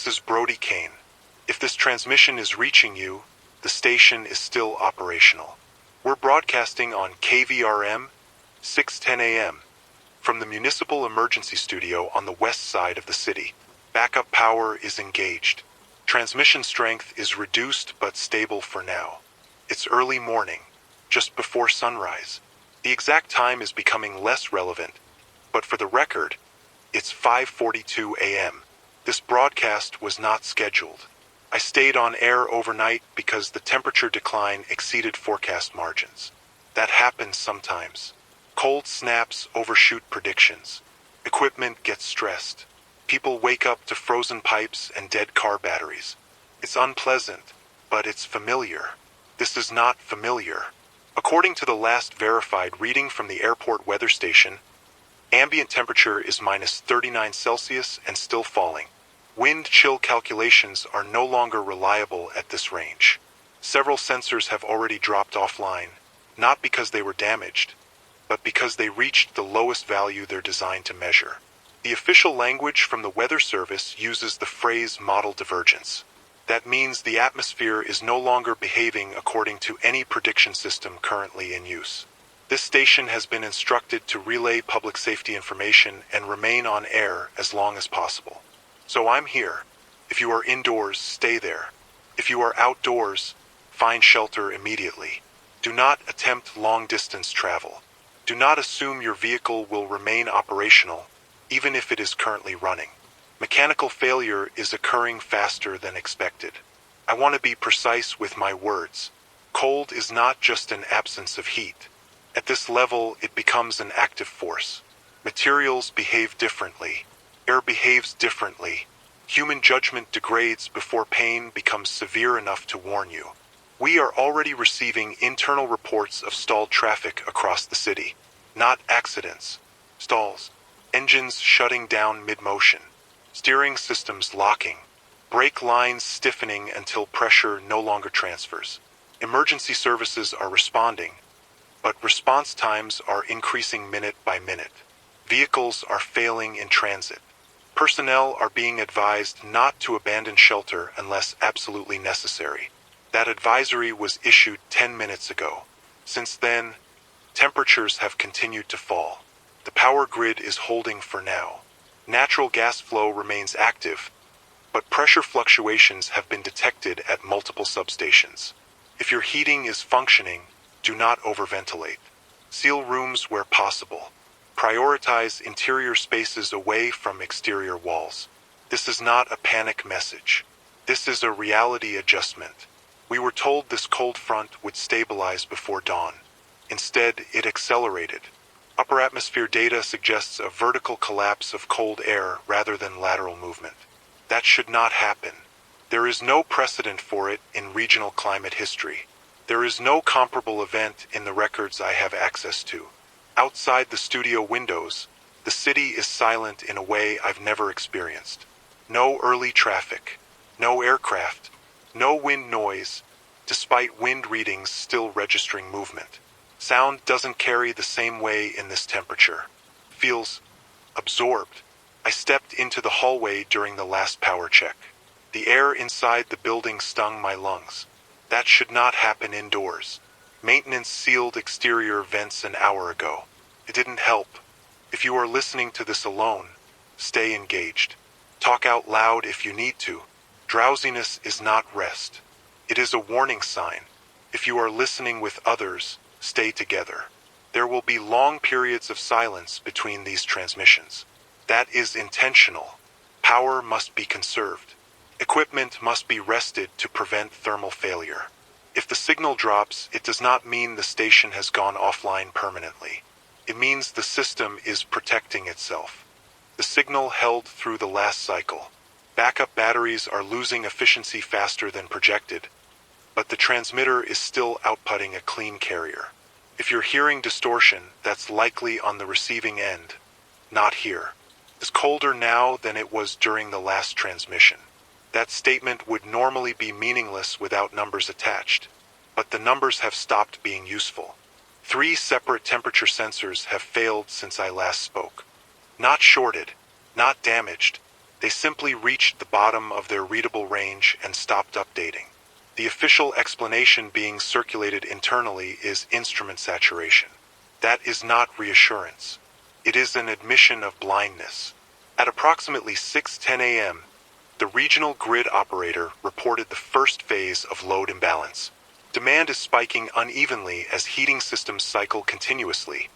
this is Brody Kane. If this transmission is reaching you, the station is still operational. We're broadcasting on KVRM 610 AM from the Municipal Emergency Studio on the west side of the city. Backup power is engaged. Transmission strength is reduced but stable for now. It's early morning, just before sunrise. The exact time is becoming less relevant, but for the record, it's 5:42 AM. This broadcast was not scheduled. I stayed on air overnight because the temperature decline exceeded forecast margins. That happens sometimes. Cold snaps overshoot predictions. Equipment gets stressed. People wake up to frozen pipes and dead car batteries. It's unpleasant, but it's familiar. This is not familiar. According to the last verified reading from the airport weather station, ambient temperature is -39°C and still falling. Wind chill calculations are no longer reliable at this range. Several sensors have already dropped offline, not because they were damaged, but because they reached the lowest value they're designed to measure. The official language from the Weather Service uses the phrase model divergence. That means the atmosphere is no longer behaving according to any prediction system currently in use. This station has been instructed to relay public safety information and remain on air as long as possible. So I'm here. If you are indoors, stay there. If you are outdoors, find shelter immediately. Do not attempt long-distance travel. Do not assume your vehicle will remain operational, even if it is currently running. Mechanical failure is occurring faster than expected. I want to be precise with my words. Cold is not just an absence of heat. At this level, it becomes an active force. Materials behave differently. Air behaves differently. Human judgment degrades before pain becomes severe enough to warn you. We are already receiving internal reports of stalled traffic across the city. Not accidents. Stalls. Engines shutting down mid-motion. Steering systems locking. Brake lines stiffening until pressure no longer transfers. Emergency services are responding, but response times are increasing minute by minute. Vehicles are failing in transit. Personnel are being advised not to abandon shelter unless absolutely necessary. That advisory was issued 10 minutes ago. Since then, temperatures have continued to fall. The power grid is holding for now. Natural gas flow remains active, but pressure fluctuations have been detected at multiple substations. If your heating is functioning, do not overventilate. Seal rooms where possible. Prioritize interior spaces away from exterior walls. This is not a panic message. This is a reality adjustment. We were told this cold front would stabilize before dawn. Instead, it accelerated. Upper atmosphere data suggests a vertical collapse of cold air rather than lateral movement. That should not happen. There is no precedent for it in regional climate history. There is no comparable event in the records I have access to. Outside the studio windows, the city is silent in a way I've never experienced. No early traffic, no aircraft, no wind noise, despite wind readings still registering movement. Sound doesn't carry the same way in this temperature. Feels absorbed. I stepped into the hallway during the last power check. The air inside the building stung my lungs. That should not happen indoors. Maintenance sealed exterior vents an hour ago. It didn't help. If you are listening to this alone, stay engaged. Talk out loud if you need to. Drowsiness is not rest. It is a warning sign. If you are listening with others, stay together. There will be long periods of silence between these transmissions. That is intentional. Power must be conserved. Equipment must be rested to prevent thermal failure. If the signal drops, it does not mean the station has gone offline permanently. It means the system is protecting itself. The signal held through the last cycle. Backup batteries are losing efficiency faster than projected, but the transmitter is still outputting a clean carrier. If you're hearing distortion, that's likely on the receiving end, not here. It's colder now than it was during the last transmission. That statement would normally be meaningless without numbers attached, but the numbers have stopped being useful. 3 separate temperature sensors have failed since I last spoke. Not shorted, not damaged, They simply reached the bottom of their readable range and stopped updating. The official explanation being circulated internally is instrument saturation. That is not reassurance. It is an admission of blindness. At approximately 6:10 a.m., the regional grid operator reported the first phase of load imbalance. Demand is spiking unevenly as heating systems cycle continuously,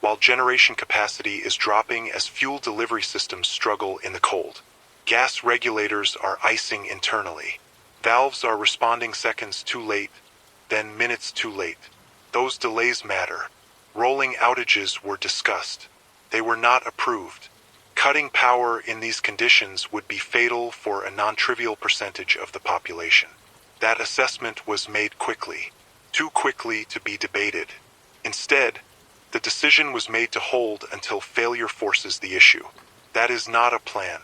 while generation capacity is dropping as fuel delivery systems struggle in the cold. Gas regulators are icing internally. Valves are responding seconds too late, then minutes too late. Those delays matter. Rolling outages were discussed. They were not approved. Cutting power in these conditions would be fatal for a non-trivial percentage of the population. That assessment was made quickly, too quickly to be debated. Instead, the decision was made to hold until failure forces the issue. That is not a plan.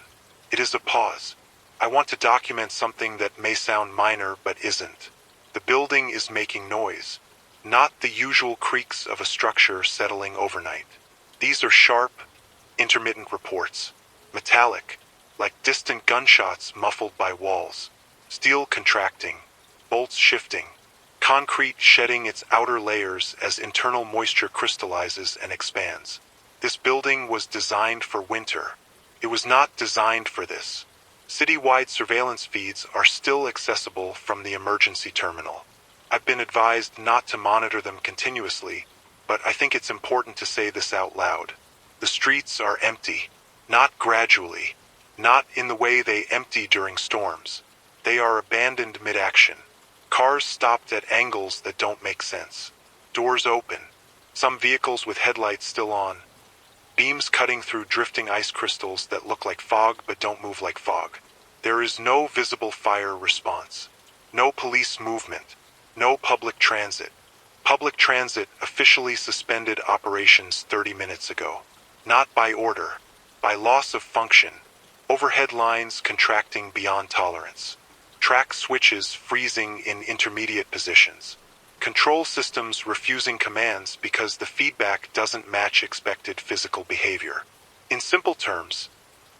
It is a pause. I want to document something that may sound minor but isn't. The building is making noise, not the usual creaks of a structure settling overnight. These are sharp, intermittent reports, metallic, like distant gunshots muffled by walls, steel contracting, bolts shifting, concrete shedding its outer layers as internal moisture crystallizes and expands. This building was designed for winter. It was not designed for this. Citywide surveillance feeds are still accessible from the emergency terminal. I've been advised not to monitor them continuously, but I think it's important to say this out loud. The streets are empty, not gradually, not in the way they empty during storms. They are abandoned mid-action. Cars stopped at angles that don't make sense. Doors open. Some vehicles with headlights still on. Beams cutting through drifting ice crystals that look like fog but don't move like fog. There is no visible fire response. No police movement. No public transit. Public transit officially suspended operations 30 minutes ago. Not by order, by loss of function. Overhead lines contracting beyond tolerance. Track switches freezing in intermediate positions. Control systems refusing commands because the feedback doesn't match expected physical behavior. In simple terms,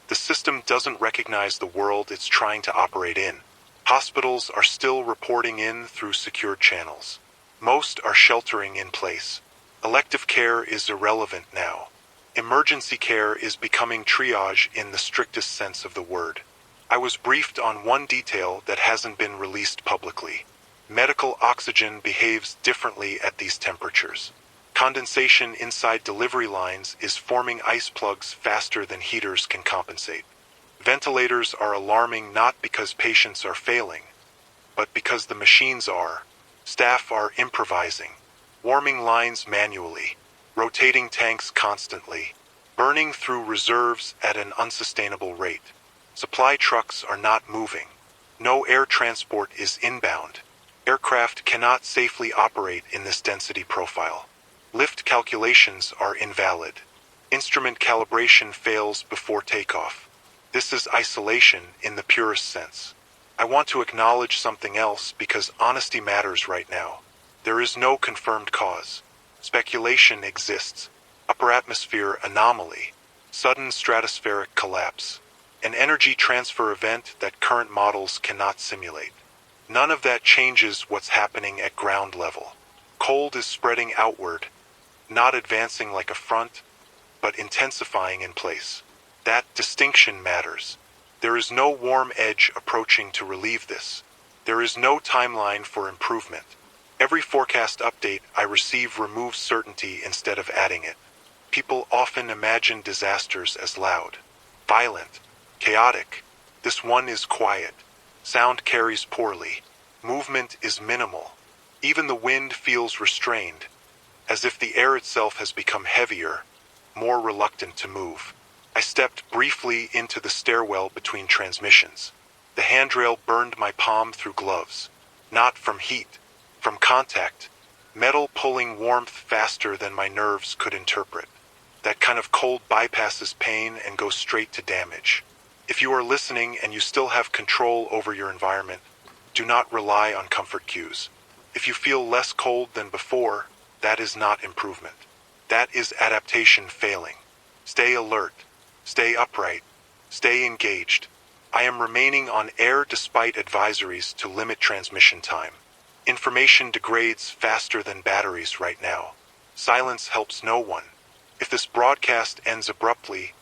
the system doesn't recognize the world it's trying to operate in. Hospitals are still reporting in through secured channels. Most are sheltering in place. Elective care is irrelevant now. Emergency care is becoming triage in the strictest sense of the word. I was briefed on one detail that hasn't been released publicly. Medical oxygen behaves differently at these temperatures. Condensation inside delivery lines is forming ice plugs faster than heaters can compensate. Ventilators are alarming not because patients are failing, but because the machines are. Staff are improvising, warming lines manually, rotating tanks constantly, burning through reserves at an unsustainable rate. Supply trucks are not moving. No air transport is inbound. Aircraft cannot safely operate in this density profile. Lift calculations are invalid. Instrument calibration fails before takeoff. This is isolation in the purest sense. I want to acknowledge something else because honesty matters right now. There is no confirmed cause. Speculation exists. Upper atmosphere anomaly. Sudden stratospheric collapse. An energy transfer event that current models cannot simulate. None of that changes what's happening at ground level. Cold is spreading outward, not advancing like a front, but intensifying in place. That distinction matters. There is no warm edge approaching to relieve this. There is no timeline for improvement. Every forecast update I receive removes certainty instead of adding it. People often imagine disasters as loud, violent, chaotic. This one is quiet. Sound carries poorly. Movement is minimal. Even the wind feels restrained, as if the air itself has become heavier, more reluctant to move. I stepped briefly into the stairwell between transmissions. The handrail burned my palm through gloves. Not from heat, from contact. Metal pulling warmth faster than my nerves could interpret. That kind of cold bypasses pain and goes straight to damage. If you are listening and you still have control over your environment, do not rely on comfort cues. If you feel less cold than before, that is not improvement. That is adaptation failing. Stay alert. Stay upright. Stay engaged. I am remaining on air despite advisories to limit transmission time. Information degrades faster than batteries right now. Silence helps no one. If this broadcast ends abruptly,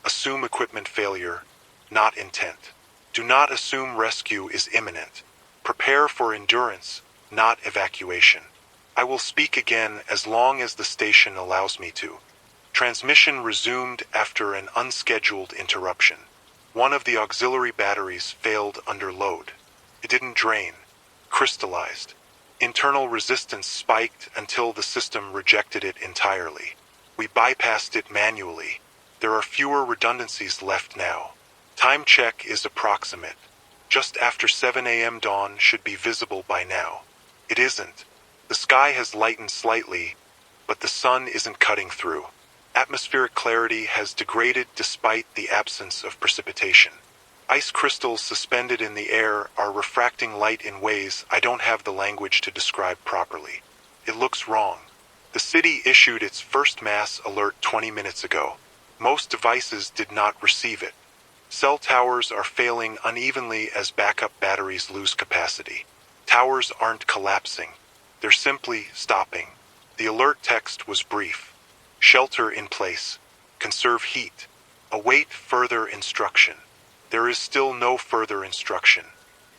assume equipment failure, not intent. Do not assume rescue is imminent. Prepare for endurance, not evacuation. I will speak again as long as the station allows me to. Transmission resumed after an unscheduled interruption. One of the auxiliary batteries failed under load. It didn't drain, crystallized. Internal resistance spiked until the system rejected it entirely. We bypassed it manually. There are fewer redundancies left now. Time check is approximate. Just after 7 a.m. dawn should be visible by now. It isn't. The sky has lightened slightly, but the sun isn't cutting through. Atmospheric clarity has degraded despite the absence of precipitation. Ice crystals suspended in the air are refracting light in ways I don't have the language to describe properly. It looks wrong. The city issued its first mass alert 20 minutes ago. Most devices did not receive it. Cell towers are failing unevenly as backup batteries lose capacity. Towers aren't collapsing. They're simply stopping. The alert text was brief. Shelter in place. Conserve heat. Await further instruction. There is still no further instruction.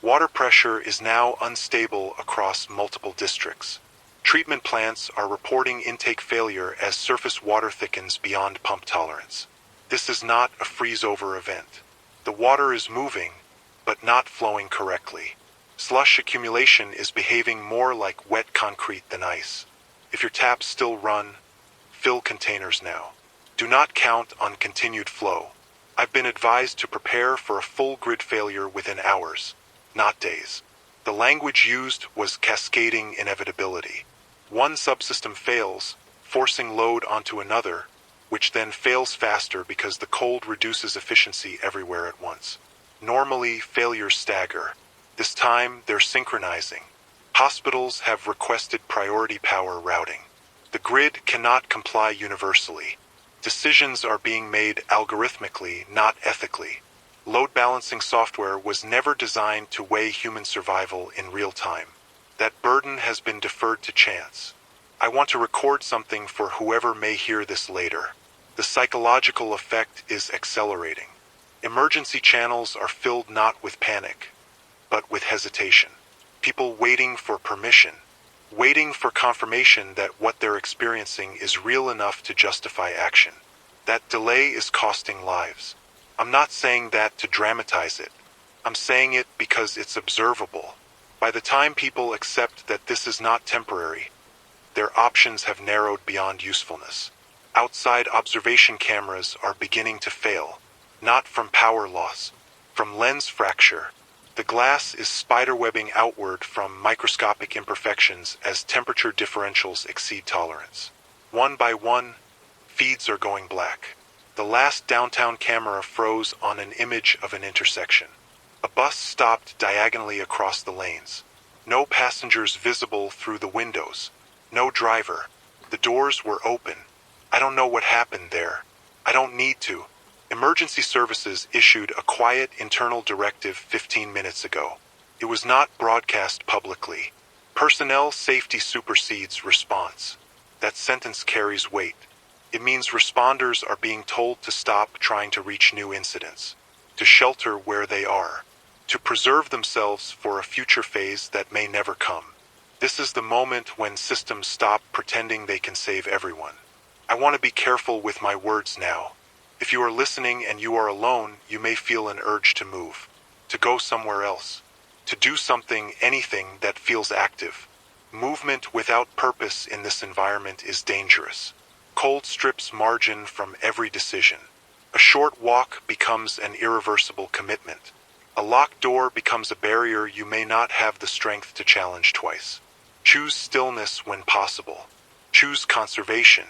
Water pressure is now unstable across multiple districts. Treatment plants are reporting intake failure as surface water thickens beyond pump tolerance. This is not a freeze-over event. The water is moving, but not flowing correctly. Slush accumulation is behaving more like wet concrete than ice. If your taps still run, fill containers now. Do not count on continued flow. I've been advised to prepare for a full grid failure within hours, not days. The language used was cascading inevitability. One subsystem fails, forcing load onto another, which then fails faster because the cold reduces efficiency everywhere at once. Normally, failures stagger. This time, they're synchronizing. Hospitals have requested priority power routing. The grid cannot comply universally. Decisions are being made algorithmically, not ethically. Load balancing software was never designed to weigh human survival in real time. That burden has been deferred to chance. I want to record something for whoever may hear this later. The psychological effect is accelerating. Emergency channels are filled not with panic, but with hesitation. People waiting for permission, waiting for confirmation that what they're experiencing is real enough to justify action. That delay is costing lives. I'm not saying that to dramatize it. I'm saying it because it's observable. By the time people accept that this is not temporary, their options have narrowed beyond usefulness. Outside observation cameras are beginning to fail, not from power loss, from lens fracture. The glass is spiderwebbing outward from microscopic imperfections as temperature differentials exceed tolerance. One by one, feeds are going black. The last downtown camera froze on an image of an intersection. A bus stopped diagonally across the lanes. No passengers visible through the windows. No driver. The doors were open. I don't know what happened there. I don't need to. Emergency services issued a quiet internal directive 15 minutes ago. It was not broadcast publicly. Personnel safety supersedes response. That sentence carries weight. It means responders are being told to stop trying to reach new incidents, to shelter where they are, to preserve themselves for a future phase that may never come. This is the moment when systems stop pretending they can save everyone. I want to be careful with my words now. If you are listening and you are alone, you may feel an urge to move, to go somewhere else, to do something, anything that feels active. Movement without purpose in this environment is dangerous. Cold strips margin from every decision. A short walk becomes an irreversible commitment. A locked door becomes a barrier you may not have the strength to challenge twice. Choose stillness when possible. Choose conservation.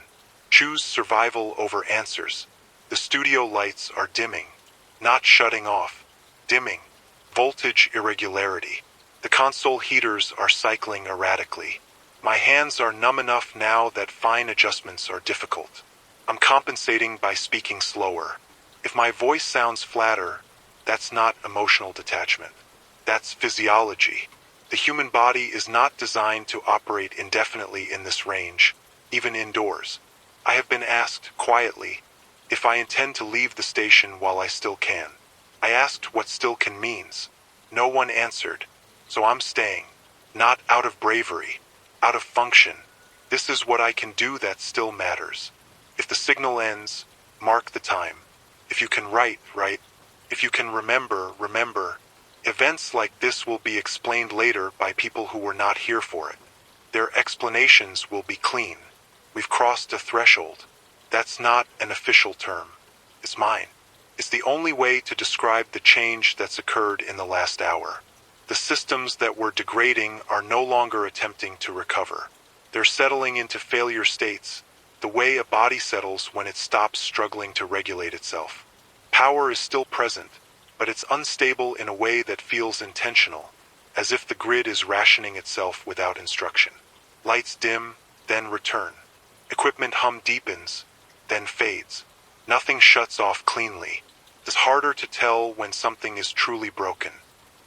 Choose survival over answers. The studio lights are dimming, not shutting off. Dimming. Voltage irregularity. The console heaters are cycling erratically. My hands are numb enough now that fine adjustments are difficult. I'm compensating by speaking slower. If my voice sounds flatter, that's not emotional detachment. That's physiology. The human body is not designed to operate indefinitely in this range, even indoors. I have been asked, quietly, if I intend to leave the station while I still can. I asked what still can means. No one answered. So I'm staying. Not out of bravery. Out of function. This is what I can do that still matters. If the signal ends, mark the time. If you can write, write. If you can remember, remember. Events like this will be explained later by people who were not here for it. Their explanations will be clean. We've crossed a threshold. That's not an official term. It's mine. It's the only way to describe the change that's occurred in the last hour. The systems that were degrading are no longer attempting to recover. They're settling into failure states, the way a body settles when it stops struggling to regulate itself. Power is still present, but it's unstable in a way that feels intentional, as if the grid is rationing itself without instruction. Lights dim, then return. Equipment hum deepens, then fades. Nothing shuts off cleanly. It's harder to tell when something is truly broken.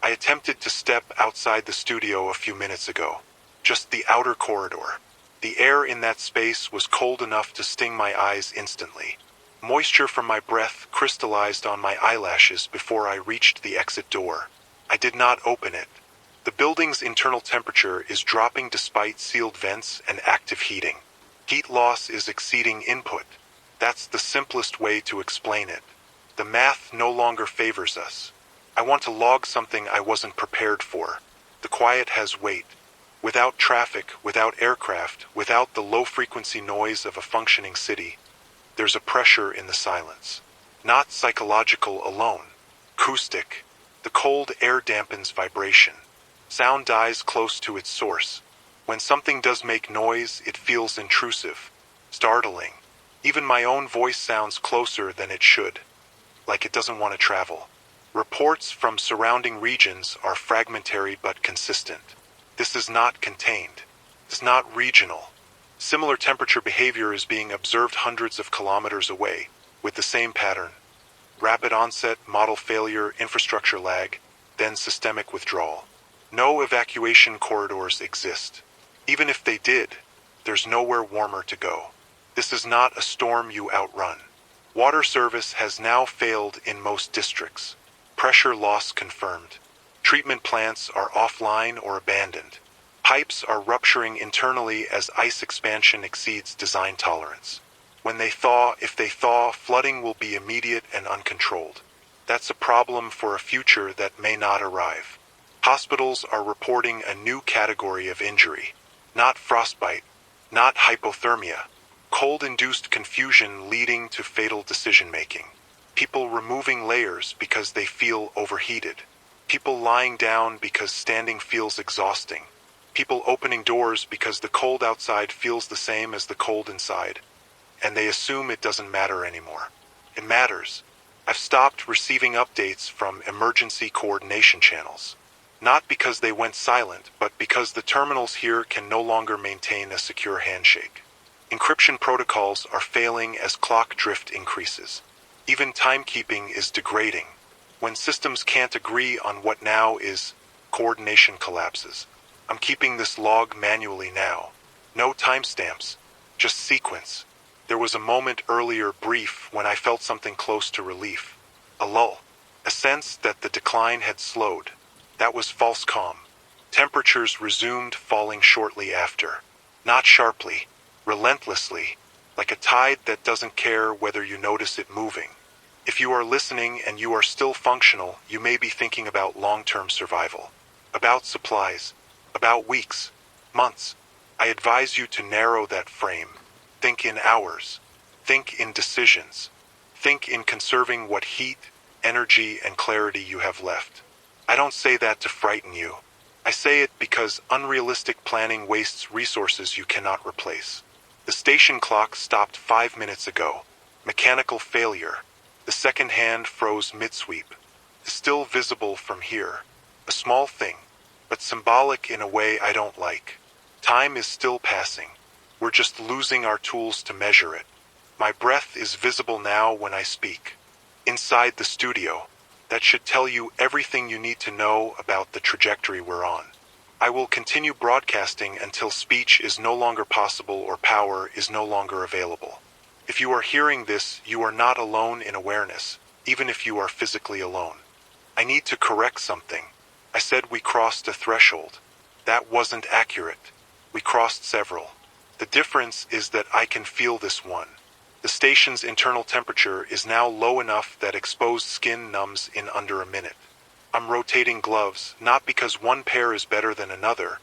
I attempted to step outside the studio a few minutes ago. Just the outer corridor. The air in that space was cold enough to sting my eyes instantly. Moisture from my breath crystallized on my eyelashes before I reached the exit door. I did not open it. The building's internal temperature is dropping despite sealed vents and active heating. Heat loss is exceeding input. That's the simplest way to explain it. The math no longer favors us. I want to log something I wasn't prepared for. The quiet has weight. Without traffic, without aircraft, without the low-frequency noise of a functioning city, there's a pressure in the silence. Not psychological alone. Acoustic. The cold air dampens vibration. Sound dies close to its source. When something does make noise, it feels intrusive, startling. Even my own voice sounds closer than it should, like it doesn't want to travel. Reports from surrounding regions are fragmentary but consistent. This is not contained. It's not regional. Similar temperature behavior is being observed hundreds of kilometers away, with the same pattern. Rapid onset, model failure, infrastructure lag, then systemic withdrawal. No evacuation corridors exist. Even if they did, there's nowhere warmer to go. This is not a storm you outrun. Water service has now failed in most districts. Pressure loss confirmed. Treatment plants are offline or abandoned. Pipes are rupturing internally as ice expansion exceeds design tolerance. When they thaw, if they thaw, flooding will be immediate and uncontrolled. That's a problem for a future that may not arrive. Hospitals are reporting a new category of injury. Not frostbite, not hypothermia. Cold-induced confusion leading to fatal decision-making. People removing layers because they feel overheated. People lying down because standing feels exhausting. People opening doors because the cold outside feels the same as the cold inside, and they assume it doesn't matter anymore. It matters. I've stopped receiving updates from emergency coordination channels. Not because they went silent, but because the terminals here can no longer maintain a secure handshake. Encryption protocols are failing as clock drift increases. Even timekeeping is degrading. When systems can't agree on what now is, coordination collapses. I'm keeping this log manually now. No timestamps, just sequence. There was a moment earlier, brief, when I felt something close to relief. A lull. A sense that the decline had slowed. That was false calm. Temperatures resumed falling shortly after. Not sharply, relentlessly, like a tide that doesn't care whether you notice it moving. If you are listening and you are still functional, you may be thinking about long-term survival. About supplies. About weeks. Months. I advise you to narrow that frame. Think in hours. Think in decisions. Think in conserving what heat, energy, and clarity you have left. I don't say that to frighten you. I say it because unrealistic planning wastes resources you cannot replace. The station clock stopped 5 minutes ago. Mechanical failure. The second hand froze mid-sweep. Still visible from here. A small thing, but symbolic in a way I don't like. Time is still passing. We're just losing our tools to measure it. My breath is visible now when I speak. inside the studio. That should tell you everything you need to know about the trajectory we're on. I will continue broadcasting until speech is no longer possible or power is no longer available. If you are hearing this, you are not alone in awareness, even if you are physically alone. I need to correct something. I said we crossed a threshold. That wasn't accurate. We crossed several. The difference is that I can feel this one. The station's internal temperature is now low enough that exposed skin numbs in under a minute. I'm rotating gloves, not because one pair is better than another,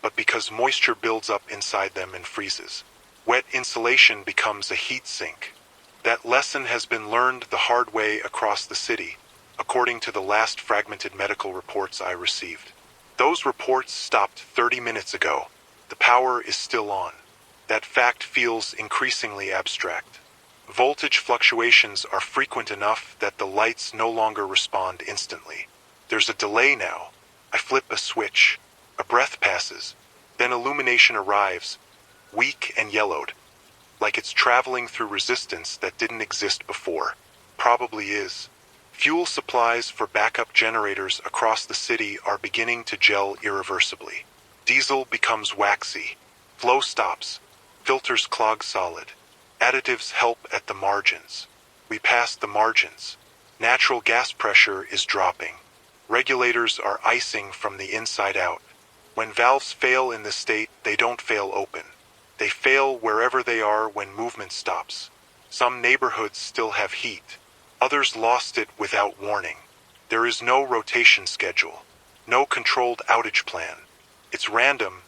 but because moisture builds up inside them and freezes. Wet insulation becomes a heat sink. That lesson has been learned the hard way across the city, according to the last fragmented medical reports I received. Those reports stopped 30 minutes ago. The power is still on. That fact feels increasingly abstract. Voltage fluctuations are frequent enough that the lights no longer respond instantly. There's a delay now. I flip a switch. A breath passes. Then illumination arrives, weak and yellowed, like it's traveling through resistance that didn't exist before. Probably is. Fuel supplies for backup generators across the city are beginning to gel irreversibly. Diesel becomes waxy. Flow stops. Filters clog solid. Additives help at the margins. We passed the margins. Natural gas pressure is dropping. Regulators are icing from the inside out. When valves fail in this state, they don't fail open. They fail wherever they are when movement stops. Some neighborhoods still have heat. Others lost it without warning. There is no rotation schedule. No controlled outage plan. It's random,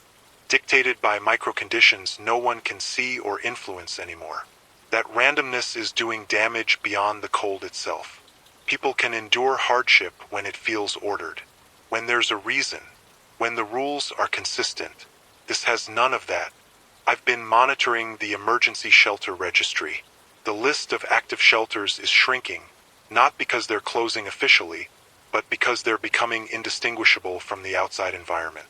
dictated by microconditions no one can see or influence anymore. That randomness is doing damage beyond the cold itself. People can endure hardship when it feels ordered, when there's a reason, when the rules are consistent. This has none of that. I've been monitoring the emergency shelter registry. The list of active shelters is shrinking, not because they're closing officially, but because they're becoming indistinguishable from the outside environment.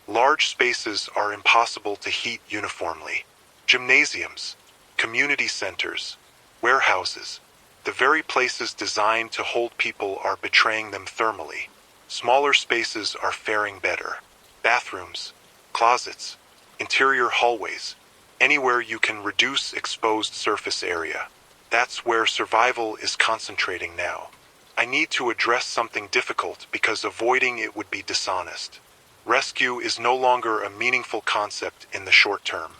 Large spaces are impossible to heat uniformly. Gymnasiums, community centers, warehouses, the very places designed to hold people are betraying them thermally. Smaller spaces are faring better. Bathrooms, closets, interior hallways, anywhere you can reduce exposed surface area. That's where survival is concentrating now. I need to address something difficult because avoiding it would be dishonest. Rescue is no longer a meaningful concept in the short term.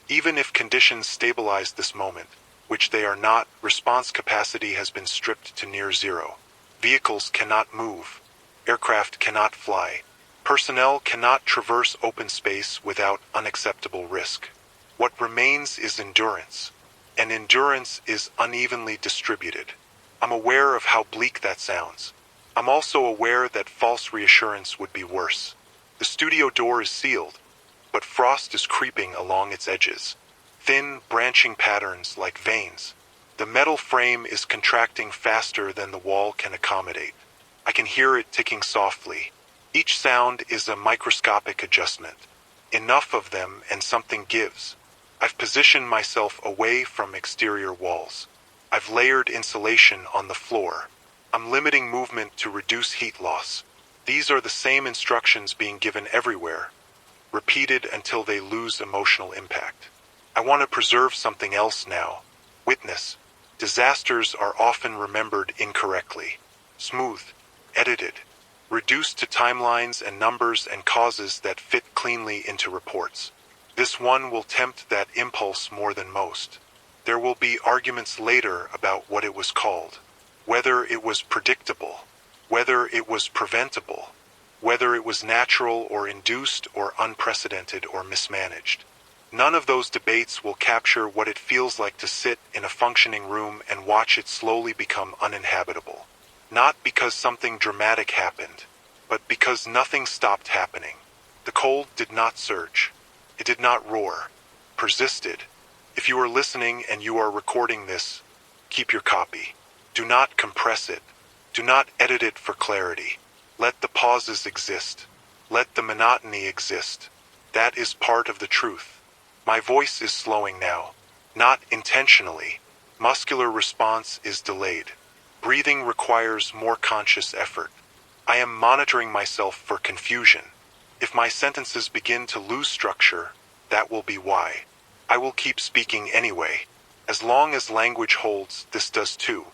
Even if conditions stabilize this moment, which they are not, response capacity has been stripped to near zero. Vehicles cannot move. Aircraft cannot fly. Personnel cannot traverse open space without unacceptable risk. What remains is endurance, and endurance is unevenly distributed. I'm aware of how bleak that sounds. I'm also aware that false reassurance would be worse. The studio door is sealed, but frost is creeping along its edges. Thin, branching patterns like veins. The metal frame is contracting faster than the wall can accommodate. I can hear it ticking softly. Each sound is a microscopic adjustment. Enough of them and something gives. I've positioned myself away from exterior walls. I've layered insulation on the floor. I'm limiting movement to reduce heat loss. These are the same instructions being given everywhere, repeated until they lose emotional impact. I want to preserve something else now. Witness. Disasters are often remembered incorrectly. Smooth. Edited. Reduced to timelines and numbers and causes that fit cleanly into reports. This one will tempt that impulse more than most. There will be arguments later about what it was called. Whether it was predictable. Whether it was preventable. Whether it was natural or induced or unprecedented or mismanaged. None of those debates will capture what it feels like to sit in a functioning room and watch it slowly become uninhabitable. Not because something dramatic happened, but because nothing stopped happening. The cold did not surge. It did not roar. Persisted. If you are listening and you are recording this, keep your copy. Do not compress it. Do not edit it for clarity. Let the pauses exist. Let the monotony exist. That is part of the truth. My voice is slowing now. Not intentionally. Muscular response is delayed. Breathing requires more conscious effort. I am monitoring myself for confusion. If my sentences begin to lose structure, that will be why. I will keep speaking anyway. As long as language holds, this does too.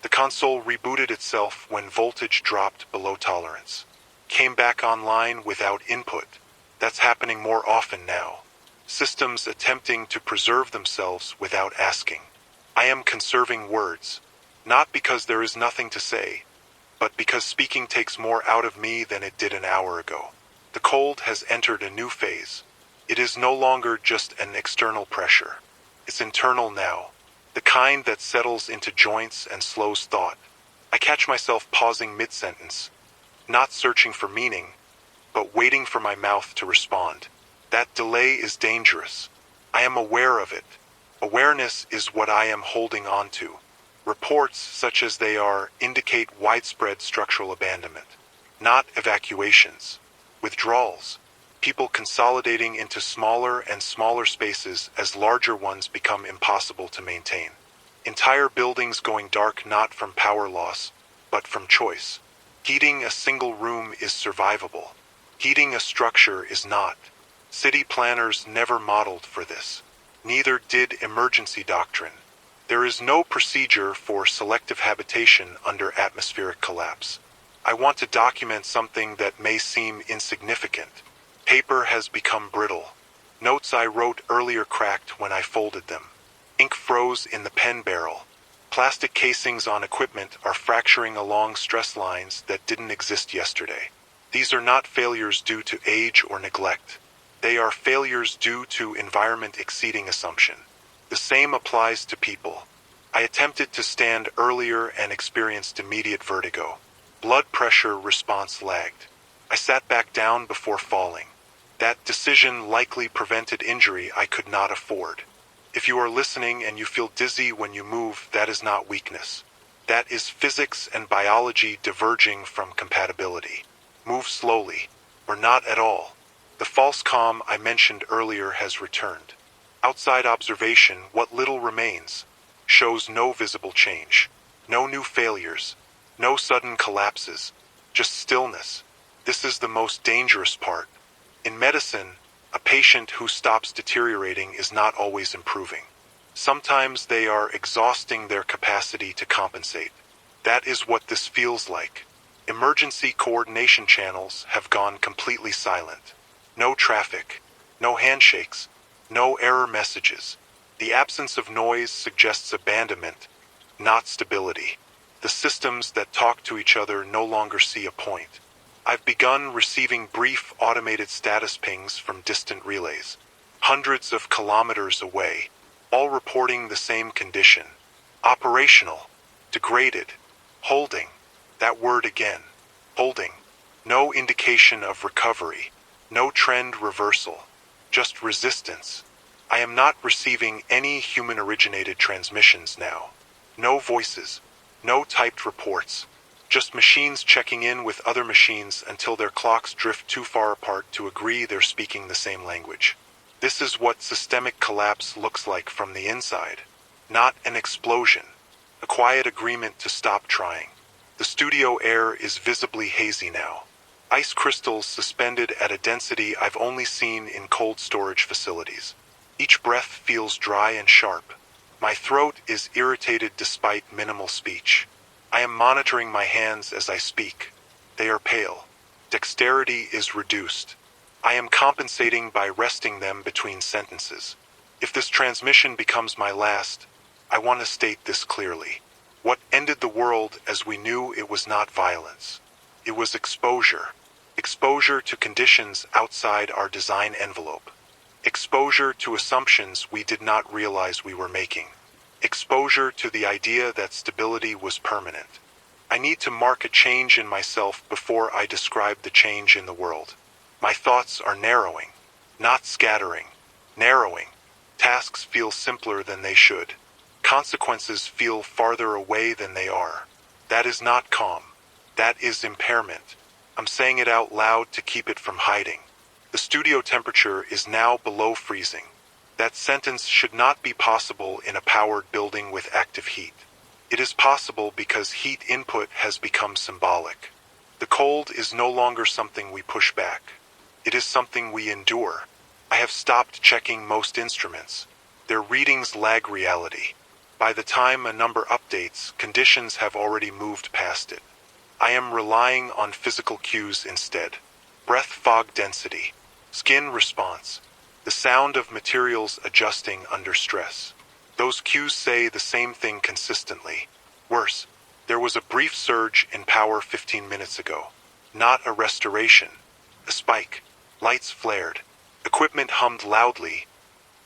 The console rebooted itself when voltage dropped below tolerance. Came back online without input. That's happening more often now. Systems attempting to preserve themselves without asking. I am conserving words. Not because there is nothing to say, but because speaking takes more out of me than it did an hour ago. The cold has entered a new phase. It is no longer just an external pressure. It's internal now, the kind that settles into joints and slows thought. I catch myself pausing mid-sentence, not searching for meaning, but waiting for my mouth to respond. That delay is dangerous. I am aware of it. Awareness is what I am holding on to. Reports, such as they are, indicate widespread structural abandonment, not evacuations. Withdrawals. People consolidating into smaller and smaller spaces as larger ones become impossible to maintain. Entire buildings going dark not from power loss, but from choice. Heating a single room is survivable. Heating a structure is not. City planners never modeled for this. Neither did emergency doctrine. There is no procedure for selective habitation under atmospheric collapse. I want to document something that may seem insignificant. Paper has become brittle. Notes I wrote earlier cracked when I folded them. Ink froze in the pen barrel. Plastic casings on equipment are fracturing along stress lines that didn't exist yesterday. These are not failures due to age or neglect. They are failures due to environment exceeding assumption. The same applies to people. I attempted to stand earlier and experienced immediate vertigo. Blood pressure response lagged. I sat back down before falling. That decision likely prevented injury I could not afford. If you are listening and you feel dizzy when you move, that is not weakness. That is physics and biology diverging from compatibility. Move slowly, or not at all. The false calm I mentioned earlier has returned. Outside observation, what little remains, shows no visible change, no new failures, no sudden collapses, just stillness. This is the most dangerous part. In medicine, a patient who stops deteriorating is not always improving. Sometimes they are exhausting their capacity to compensate. That is what this feels like. Emergency coordination channels have gone completely silent. No traffic, no handshakes, no error messages. The absence of noise suggests abandonment, not stability. The systems that talk to each other no longer see a point. I've begun receiving brief automated status pings from distant relays, hundreds of kilometers away, all reporting the same condition. Operational, degraded, holding, that word again, holding. No indication of recovery, no trend reversal, just resistance. I am not receiving any human-originated transmissions now. No voices, no typed reports, just machines checking in with other machines until their clocks drift too far apart to agree they're speaking the same language. This is what systemic collapse looks like from the inside. Not an explosion. A quiet agreement to stop trying. The studio air is visibly hazy now. Ice crystals suspended at a density I've only seen in cold storage facilities. Each breath feels dry and sharp. My throat is irritated despite minimal speech. I am monitoring my hands as I speak. They are pale. Dexterity is reduced. I am compensating by resting them between sentences. If this transmission becomes my last, I want to state this clearly. What ended the world as we knew it was not violence. It was exposure. Exposure to conditions outside our design envelope. Exposure to assumptions we did not realize we were making. Exposure to the idea that stability was permanent. I need to mark a change in myself before I describe the change in the world. My thoughts are narrowing, not scattering. Narrowing. Tasks feel simpler than they should. Consequences feel farther away than they are. That is not calm. That is impairment. I'm saying it out loud to keep it from hiding. The studio temperature is now below freezing. That sentence should not be possible in a powered building with active heat. It is possible because heat input has become symbolic. The cold is no longer something we push back. It is something we endure. I have stopped checking most instruments. Their readings lag reality. By the time a number updates, conditions have already moved past it. I am relying on physical cues instead. Breath fog density, skin response, the sound of materials adjusting under stress. Those cues say the same thing consistently. Worse, there was a brief surge in power 15 minutes ago. Not a restoration. A spike. Lights flared. Equipment hummed loudly,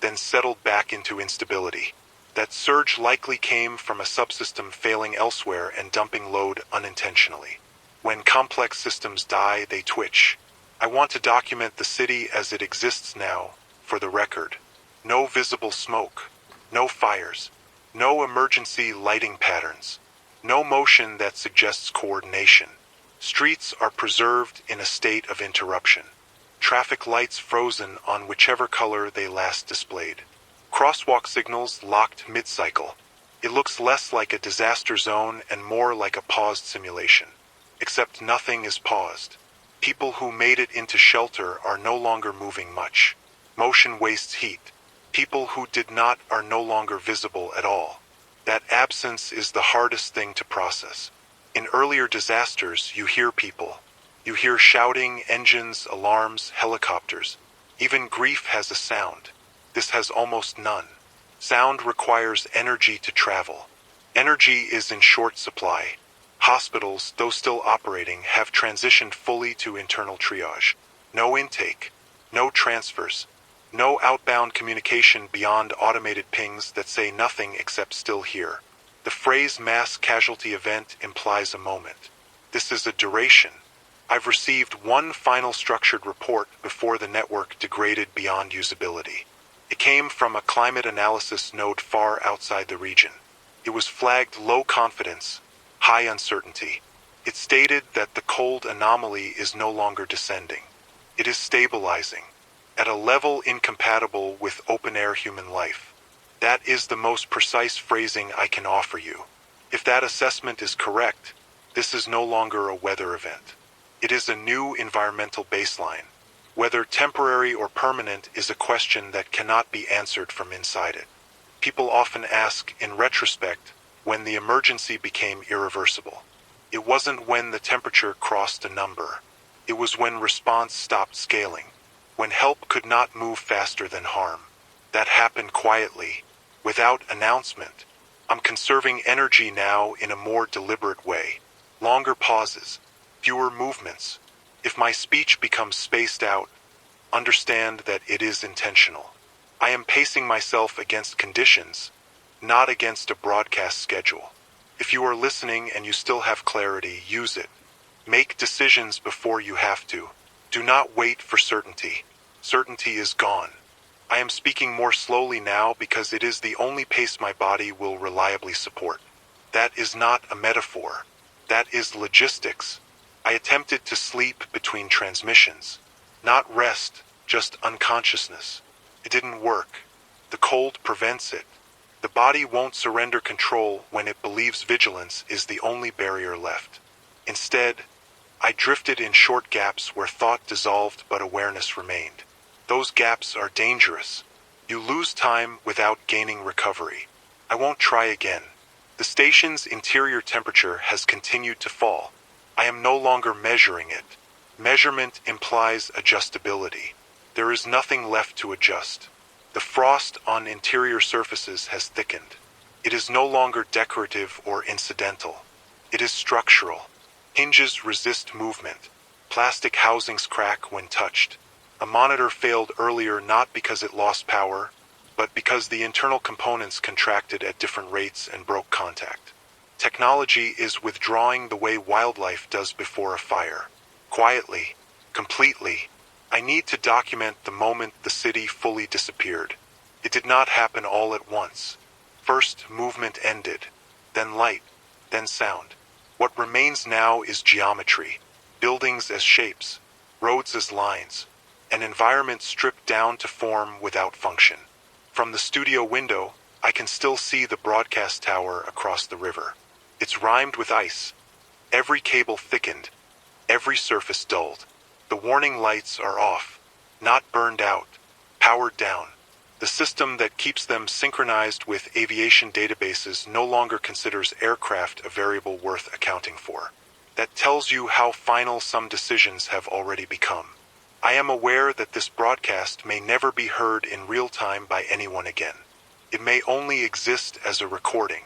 then settled back into instability. That surge likely came from a subsystem failing elsewhere and dumping load unintentionally. When complex systems die, they twitch. I want to document the city as it exists now, for the record. No visible smoke. No fires. No emergency lighting patterns. No motion that suggests coordination. Streets are preserved in a state of interruption. Traffic lights frozen on whichever color they last displayed. Crosswalk signals locked mid-cycle. It looks less like a disaster zone and more like a paused simulation. Except nothing is paused. People who made it into shelter are no longer moving much. Motion wastes heat. People who did not are no longer visible at all. That absence is the hardest thing to process. In earlier disasters, you hear people. You hear shouting, engines, alarms, helicopters. Even grief has a sound. This has almost none. Sound requires energy to travel. Energy is in short supply. Hospitals, though still operating, have transitioned fully to internal triage. No intake. No transfers. No outbound communication beyond automated pings that say nothing except still here. The phrase mass casualty event implies a moment. This is a duration. I've received one final structured report before the network degraded beyond usability. It came from a climate analysis node far outside the region. It was flagged low confidence, high uncertainty. It stated that the cold anomaly is no longer descending. It is stabilizing, at a level incompatible with open-air human life. That is the most precise phrasing I can offer you. If that assessment is correct, this is no longer a weather event. It is a new environmental baseline. Whether temporary or permanent is a question that cannot be answered from inside it. People often ask, in retrospect, when the emergency became irreversible. It wasn't when the temperature crossed a number. It was when response stopped scaling. When help could not move faster than harm. That happened quietly, without announcement. I'm conserving energy now in a more deliberate way. Longer pauses, fewer movements. If my speech becomes spaced out, understand that it is intentional. I am pacing myself against conditions, not against a broadcast schedule. If you are listening and you still have clarity, use it. Make decisions before you have to. Do not wait for certainty. Certainty is gone. I am speaking more slowly now because it is the only pace my body will reliably support. That is not a metaphor. That is logistics. I attempted to sleep between transmissions. Not rest, just unconsciousness. It didn't work. The cold prevents it. The body won't surrender control when it believes vigilance is the only barrier left. Instead, I drifted in short gaps where thought dissolved but awareness remained. Those gaps are dangerous. You lose time without gaining recovery. I won't try again. The station's interior temperature has continued to fall. I am no longer measuring it. Measurement implies adjustability. There is nothing left to adjust. The frost on interior surfaces has thickened. It is no longer decorative or incidental. It is structural. Hinges resist movement. Plastic housings crack when touched. A monitor failed earlier not because it lost power, but because the internal components contracted at different rates and broke contact. Technology is withdrawing the way wildlife does before a fire. Quietly, completely. I need to document the moment the city fully disappeared. It did not happen all at once. First, movement ended, then light, then sound. What remains now is geometry, buildings as shapes, roads as lines, an environment stripped down to form without function. From the studio window, I can still see the broadcast tower across the river. It's rhymed with ice. Every cable thickened, every surface dulled. The warning lights are off, not burned out, powered down. The system that keeps them synchronized with aviation databases no longer considers aircraft a variable worth accounting for. That tells you how final some decisions have already become. I am aware that this broadcast may never be heard in real time by anyone again. It may only exist as a recording,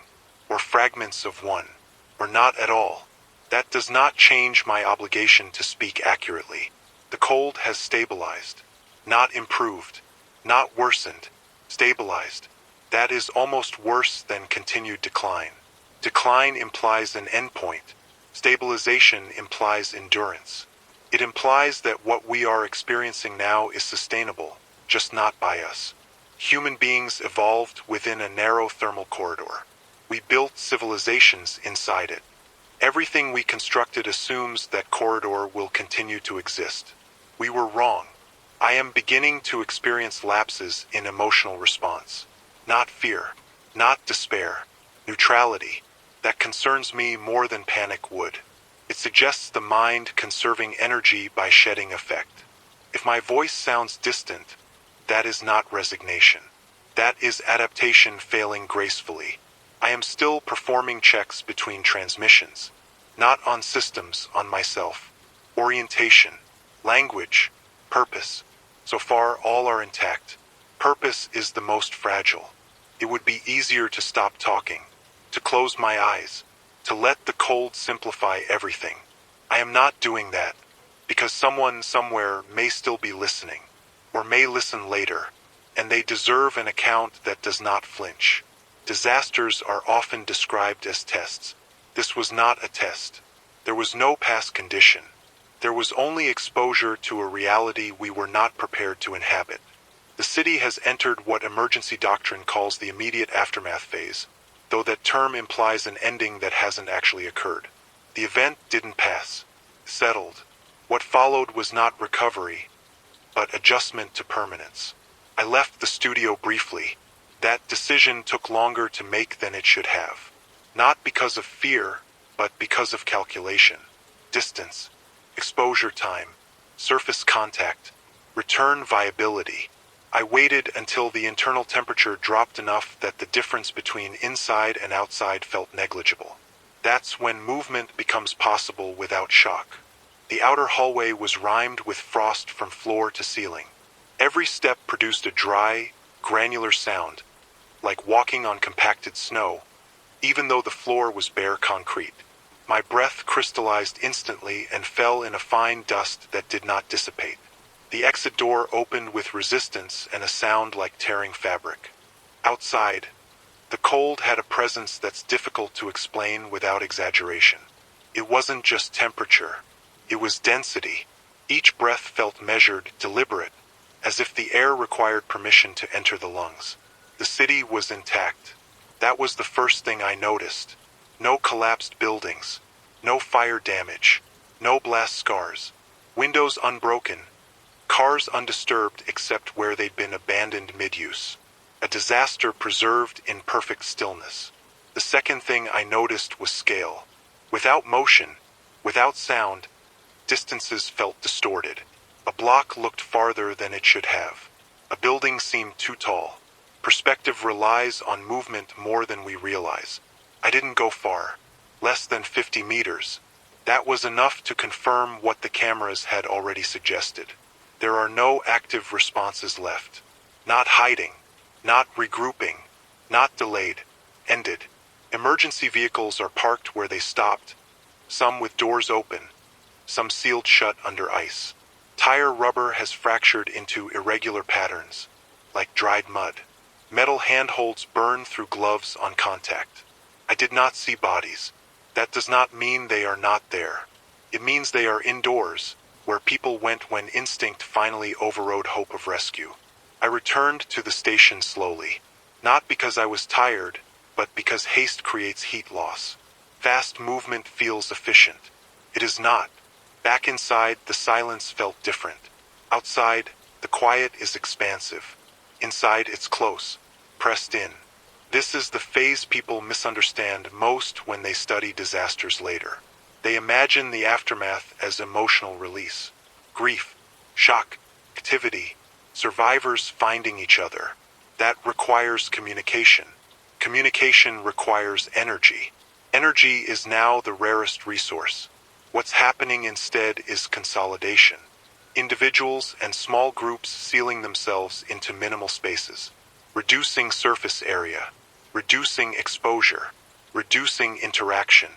or fragments of one, or not at all. That does not change my obligation to speak accurately. The cold has stabilized, not improved, not worsened, stabilized. That is almost worse than continued decline. Decline implies an endpoint. Stabilization implies endurance. It implies that what we are experiencing now is sustainable, just not by us. Human beings evolved within a narrow thermal corridor. We built civilizations inside it. Everything we constructed assumes that corridor will continue to exist. We were wrong. I am beginning to experience lapses in emotional response. Not fear, not despair, neutrality. That concerns me more than panic would. It suggests the mind conserving energy by shedding effect. If my voice sounds distant, that is not resignation. That is adaptation failing gracefully. I am still performing checks between transmissions, not on systems, on myself. Orientation, language, purpose. So far, all are intact. Purpose is the most fragile. It would be easier to stop talking, to close my eyes, to let the cold simplify everything. I am not doing that, because someone somewhere may still be listening, or may listen later, and they deserve an account that does not flinch. Disasters are often described as tests. This was not a test. There was no past condition. There was only exposure to a reality we were not prepared to inhabit. The city has entered what emergency doctrine calls the immediate aftermath phase, though that term implies an ending that hasn't actually occurred. The event didn't pass, settled. What followed was not recovery, but adjustment to permanence. I left the studio briefly. That decision took longer to make than it should have. Not because of fear, but because of calculation. Distance, exposure time, surface contact, return viability. I waited until the internal temperature dropped enough that the difference between inside and outside felt negligible. That's when movement becomes possible without shock. The outer hallway was rhymed with frost from floor to ceiling. Every step produced a dry, granular sound, like walking on compacted snow, even though the floor was bare concrete. My breath crystallized instantly and fell in a fine dust that did not dissipate. The exit door opened with resistance and a sound like tearing fabric. Outside, the cold had a presence that's difficult to explain without exaggeration. It wasn't just temperature. It was density. Each breath felt measured, deliberate, as if the air required permission to enter the lungs. The city was intact. That was the first thing I noticed. No collapsed buildings, no fire damage, no blast scars, windows unbroken, cars undisturbed except where they'd been abandoned mid-use. A disaster preserved in perfect stillness. The second thing I noticed was scale. Without motion, without sound, distances felt distorted. A block looked farther than it should have. A building seemed too tall. Perspective relies on movement more than we realize. I didn't go far. Less than 50 meters. That was enough to confirm what the cameras had already suggested. There are no active responses left. Not hiding. Not regrouping. Not delayed. Ended. Emergency vehicles are parked where they stopped. Some with doors open. Some sealed shut under ice. Tire rubber has fractured into irregular patterns, like dried mud. Metal handholds burn through gloves on contact. I did not see bodies. That does not mean they are not there. It means they are indoors, where people went when instinct finally overrode hope of rescue. I returned to the station slowly, not because I was tired, but because haste creates heat loss. Fast movement feels efficient. It is not. Back inside, the silence felt different. Outside, the quiet is expansive. Inside, it's close, pressed in. This is the phase people misunderstand most when they study disasters later. They imagine the aftermath as emotional release, grief, shock, activity, survivors finding each other. That requires communication. Communication requires energy. Energy is now the rarest resource. What's happening instead is consolidation. Individuals and small groups sealing themselves into minimal spaces, reducing surface area, reducing exposure, reducing interaction,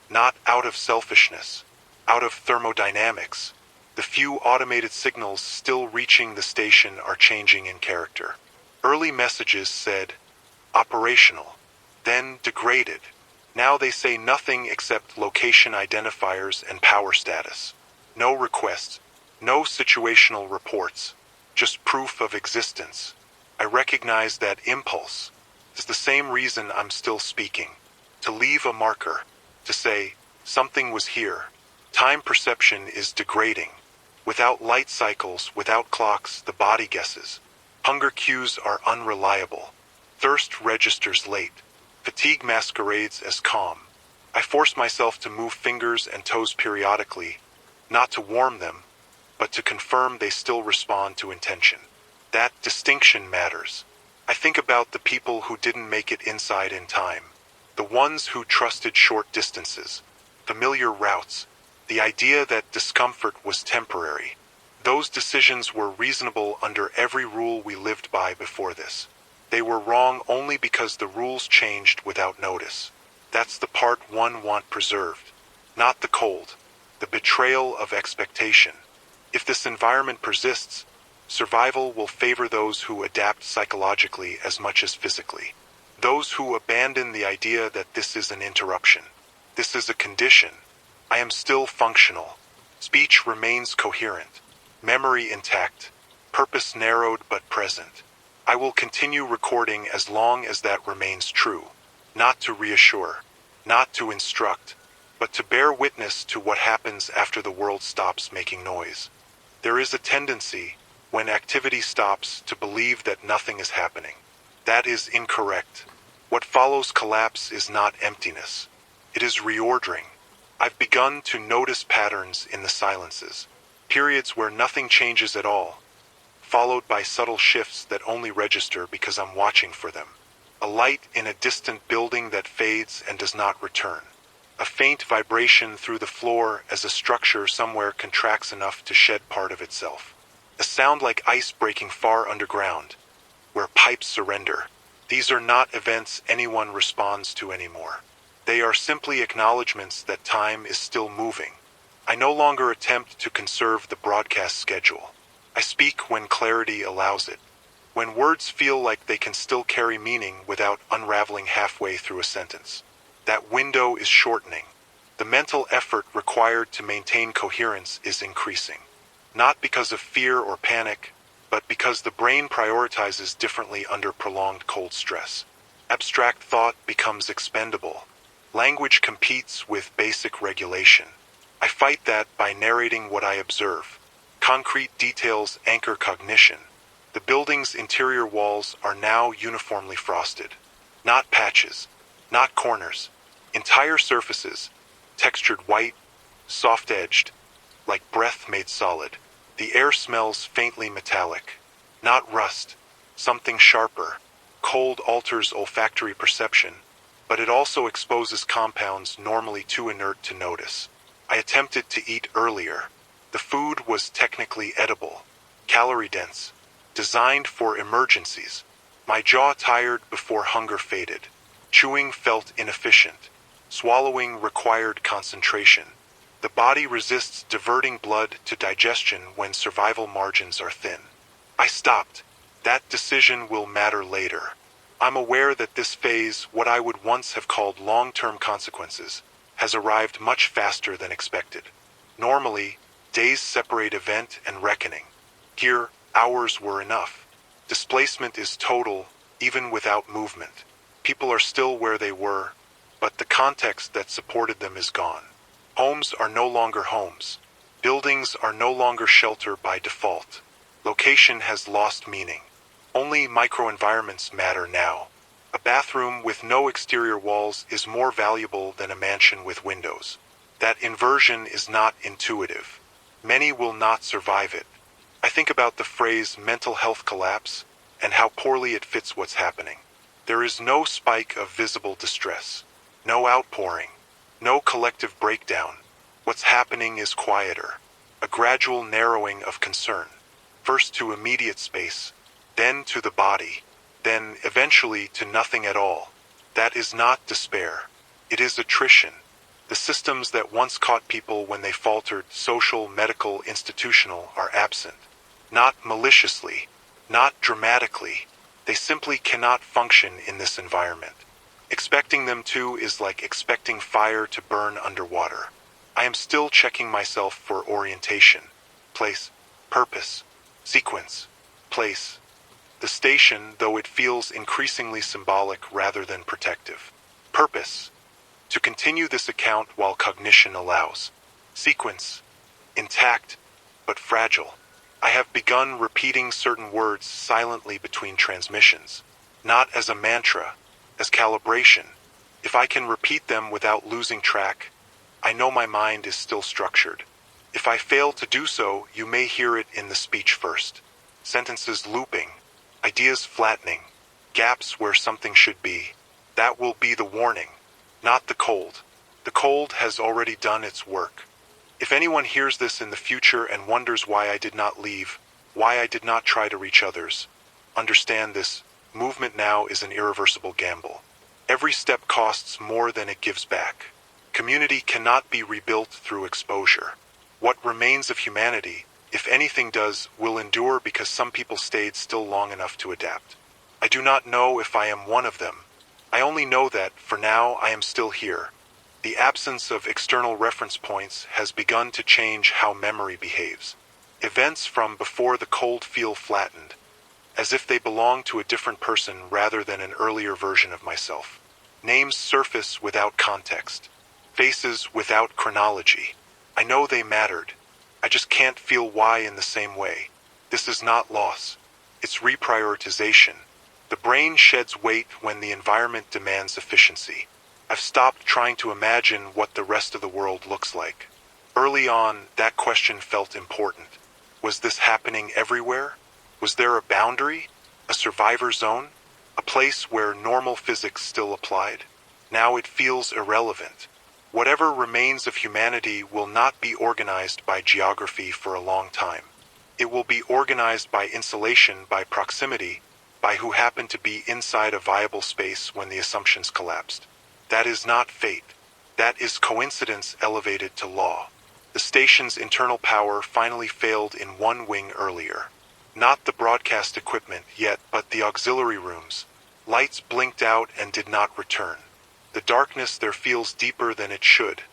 not out of selfishness, out of thermodynamics. The few automated signals still reaching the station are changing in character. Early messages said, operational, then degraded. Now they say nothing except location identifiers and power status. No requests, no situational reports, just proof of existence. I recognize that impulse. It's the same reason I'm still speaking. To leave a marker, to say, something was here. Time perception is degrading. Without light cycles, without clocks, the body guesses. Hunger cues are unreliable. Thirst registers late. Fatigue masquerades as calm. I force myself to move fingers and toes periodically, not to warm them, but to confirm they still respond to intention. That distinction matters. I think about the people who didn't make it inside in time. The ones who trusted short distances, familiar routes, the idea that discomfort was temporary. Those decisions were reasonable under every rule we lived by before this. They were wrong only because the rules changed without notice. That's the part one want preserved, not the cold, the betrayal of expectation. If this environment persists, survival will favor those who adapt psychologically as much as physically. Those who abandon the idea that this is an interruption. This is a condition. I am still functional. Speech remains coherent. Memory intact. Purpose narrowed but present. I will continue recording as long as that remains true. Not to reassure, not to instruct, but to bear witness to what happens after the world stops making noise. There is a tendency, when activity stops, to believe that nothing is happening. That is incorrect. What follows collapse is not emptiness. It is reordering. I've begun to notice patterns in the silences. Periods where nothing changes at all, followed by subtle shifts that only register because I'm watching for them. A light in a distant building that fades and does not return. A faint vibration through the floor as a structure somewhere contracts enough to shed part of itself. A sound like ice breaking far underground, where pipes surrender. These are not events anyone responds to anymore. They are simply acknowledgments that time is still moving. I no longer attempt to conserve the broadcast schedule. I speak when clarity allows it. When words feel like they can still carry meaning without unraveling halfway through a sentence. That window is shortening. The mental effort required to maintain coherence is increasing. Not because of fear or panic, but because the brain prioritizes differently under prolonged cold stress. Abstract thought becomes expendable. Language competes with basic regulation. I fight that by narrating what I observe. Concrete details anchor cognition. The building's interior walls are now uniformly frosted. Not patches, not corners. Entire surfaces, textured white, soft-edged, like breath made solid. The air smells faintly metallic. Not rust, something sharper. Cold alters olfactory perception, but it also exposes compounds normally too inert to notice. I attempted to eat earlier. The food was technically edible, calorie-dense, designed for emergencies. My jaw tired before hunger faded. Chewing felt inefficient. Swallowing required concentration. The body resists diverting blood to digestion when survival margins are thin. I stopped. That decision will matter later. I'm aware that this phase, what I would once have called long-term consequences, has arrived much faster than expected. Normally, days separate event and reckoning. Here, hours were enough. Displacement is total, even without movement. People are still where they were, but the context that supported them is gone. Homes are no longer homes. Buildings are no longer shelter by default. Location has lost meaning. Only microenvironments matter now. A bathroom with no exterior walls is more valuable than a mansion with windows. That inversion is not intuitive. Many will not survive it. I think about the phrase mental health collapse and how poorly it fits what's happening. There is no spike of visible distress, no outpouring, no collective breakdown. What's happening is quieter, a gradual narrowing of concern, first to immediate space, then to the body, then eventually to nothing at all. That is not despair. It is attrition. The systems that once caught people when they faltered, social, medical, institutional, are absent. Not maliciously, not dramatically. They simply cannot function in this environment. Expecting them to is like expecting fire to burn underwater. I am still checking myself for orientation, place, purpose, sequence, place. The station, though it feels increasingly symbolic rather than protective. Purpose. To continue this account while cognition allows. Sequence. Intact, but fragile. I have begun repeating certain words silently between transmissions, not as a mantra, as calibration. If I can repeat them without losing track, I know my mind is still structured. If I fail to do so, you may hear it in the speech first. Sentences looping, ideas flattening, gaps where something should be. That will be the warning, not the cold. The cold has already done its work. If anyone hears this in the future and wonders why I did not leave, why I did not try to reach others, understand this. Movement now is an irreversible gamble. Every step costs more than it gives back. Community cannot be rebuilt through exposure. What remains of humanity, if anything does, will endure because some people stayed still long enough to adapt. I do not know if I am one of them. I only know that, for now, I am still here. The absence of external reference points has begun to change how memory behaves. Events from before the cold feel flattened, as if they belong to a different person rather than an earlier version of myself. Names surface without context. Faces without chronology. I know they mattered. I just can't feel why in the same way. This is not loss. It's reprioritization. The brain sheds weight when the environment demands efficiency. I've stopped trying to imagine what the rest of the world looks like. Early on, that question felt important. Was this happening everywhere? Was there a boundary? A survivor zone? A place where normal physics still applied? Now it feels irrelevant. Whatever remains of humanity will not be organized by geography for a long time. It will be organized by insulation, by proximity, by who happened to be inside a viable space when the assumptions collapsed. That is not fate. That is coincidence elevated to law. The station's internal power finally failed in one wing earlier. Not the broadcast equipment yet, but the auxiliary rooms. Lights blinked out and did not return. The darkness there feels deeper than it should,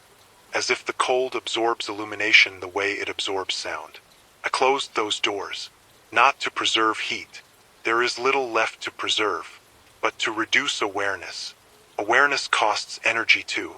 as if the cold absorbs illumination the way it absorbs sound. I closed those doors, not to preserve heat. There is little left to preserve, but to reduce awareness. Awareness costs energy too.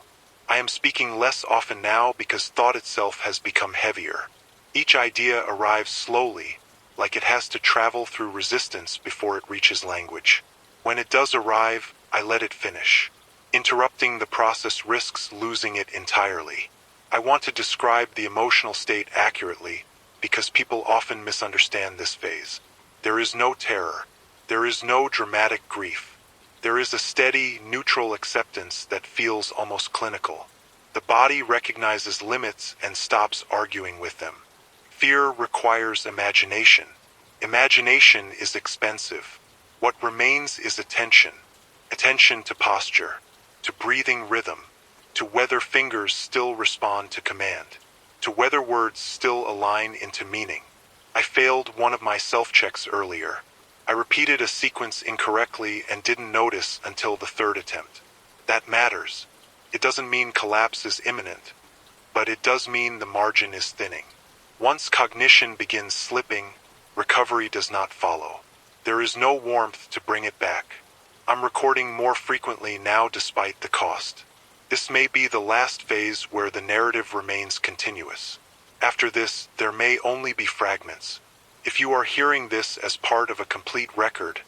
I am speaking less often now because thought itself has become heavier. Each idea arrives slowly, like it has to travel through resistance before it reaches language. When it does arrive, I let it finish. Interrupting the process risks losing it entirely. I want to describe the emotional state accurately because people often misunderstand this phase. There is no terror. There is no dramatic grief. There is a steady, neutral acceptance that feels almost clinical. The body recognizes limits and stops arguing with them. Fear requires imagination. Imagination is expensive. What remains is attention. Attention to posture, to breathing rhythm, to whether fingers still respond to command, to whether words still align into meaning. I failed one of my self-checks earlier. I repeated a sequence incorrectly and didn't notice until the third attempt. That matters. It doesn't mean collapse is imminent, but it does mean the margin is thinning. Once cognition begins slipping, recovery does not follow. There is no warmth to bring it back. I'm recording more frequently now despite the cost. This may be the last phase where the narrative remains continuous. After this, there may only be fragments. If you are hearing this as part of a complete record,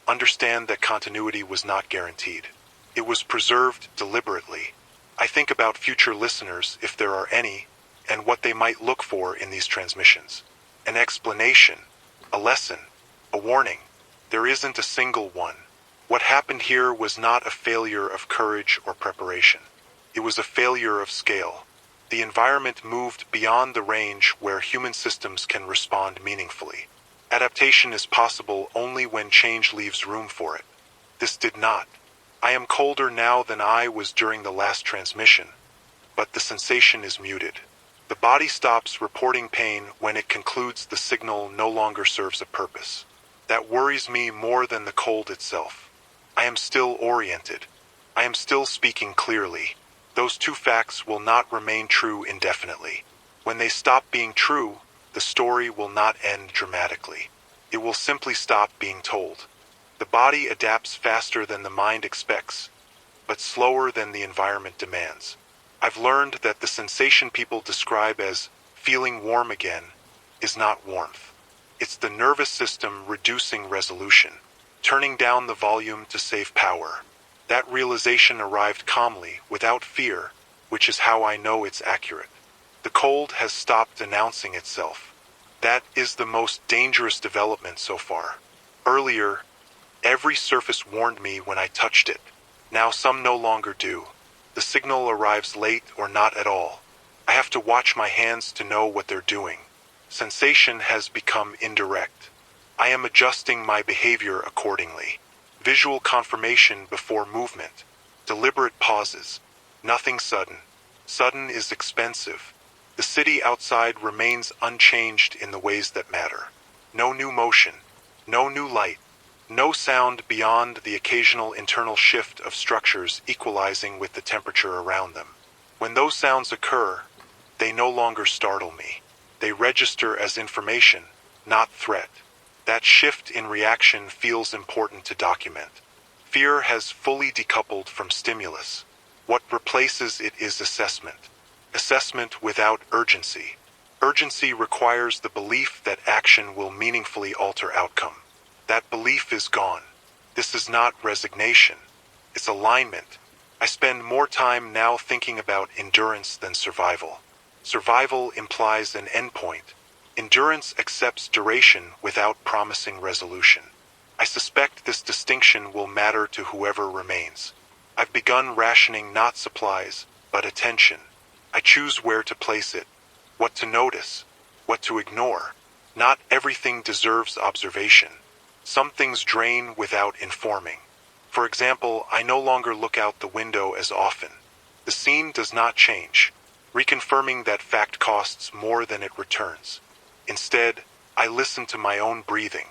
understand that continuity was not guaranteed. It was preserved deliberately. I think about future listeners, if there are any, and what they might look for in these transmissions. An explanation, a lesson, a warning. There isn't a single one. What happened here was not a failure of courage or preparation. It was a failure of scale. The environment moved beyond the range where human systems can respond meaningfully. Adaptation is possible only when change leaves room for it. This did not. I am colder now than I was during the last transmission, but the sensation is muted. The body stops reporting pain when it concludes the signal no longer serves a purpose. That worries me more than the cold itself. I am still oriented. I am still speaking clearly. Those two facts will not remain true indefinitely. When they stop being true, the story will not end dramatically. It will simply stop being told. The body adapts faster than the mind expects, but slower than the environment demands. I've learned that the sensation people describe as feeling warm again is not warmth. It's the nervous system reducing resolution, turning down the volume to save power. That realization arrived calmly, without fear, which is how I know it's accurate. The cold has stopped announcing itself. That is the most dangerous development so far. Earlier, every surface warned me when I touched it. Now some no longer do. The signal arrives late or not at all. I have to watch my hands to know what they're doing. Sensation has become indirect. I am adjusting my behavior accordingly. Visual confirmation before movement. Deliberate pauses. Nothing sudden. Sudden is expensive. The city outside remains unchanged in the ways that matter. No new motion. No new light. No sound beyond the occasional internal shift of structures equalizing with the temperature around them. When those sounds occur, they no longer startle me. They register as information, not threat. That shift in reaction feels important to document. Fear has fully decoupled from stimulus. What replaces it is assessment. Assessment without urgency. Urgency requires the belief that action will meaningfully alter outcome. That belief is gone. This is not resignation. It's alignment. I spend more time now thinking about endurance than survival. Survival implies an endpoint. Endurance accepts duration without promising resolution. I suspect this distinction will matter to whoever remains. I've begun rationing not supplies, but attention. I choose where to place it, what to notice, what to ignore. Not everything deserves observation. Some things drain without informing. For example, I no longer look out the window as often. The scene does not change. Reconfirming that fact costs more than it returns. Instead, I listen to my own breathing.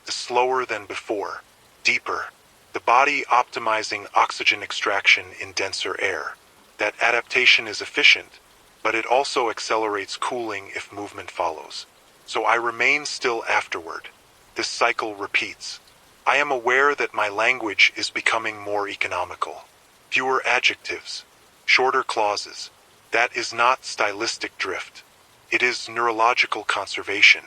Slower than before, deeper. The body optimizing oxygen extraction in denser air. That adaptation is efficient, but it also accelerates cooling if movement follows. So I remain still afterward. This cycle repeats. I am aware that my language is becoming more economical. Fewer adjectives, shorter clauses. That is not stylistic drift. It is neurological conservation.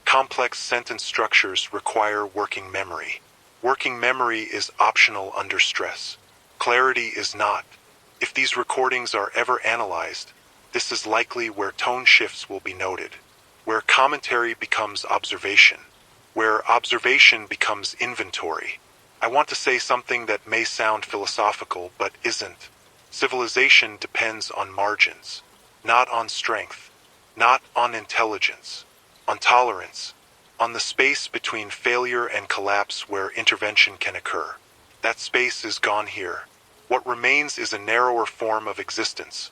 Complex sentence structures require working memory. Working memory is optional under stress. Clarity is not. If these recordings are ever analyzed, this is likely where tone shifts will be noted, where commentary becomes observation, where observation becomes inventory. I want to say something that may sound philosophical but isn't. Civilization depends on margins, not on strength, not on intelligence, on tolerance, on the space between failure and collapse where intervention can occur. That space is gone here. What remains is a narrower form of existence,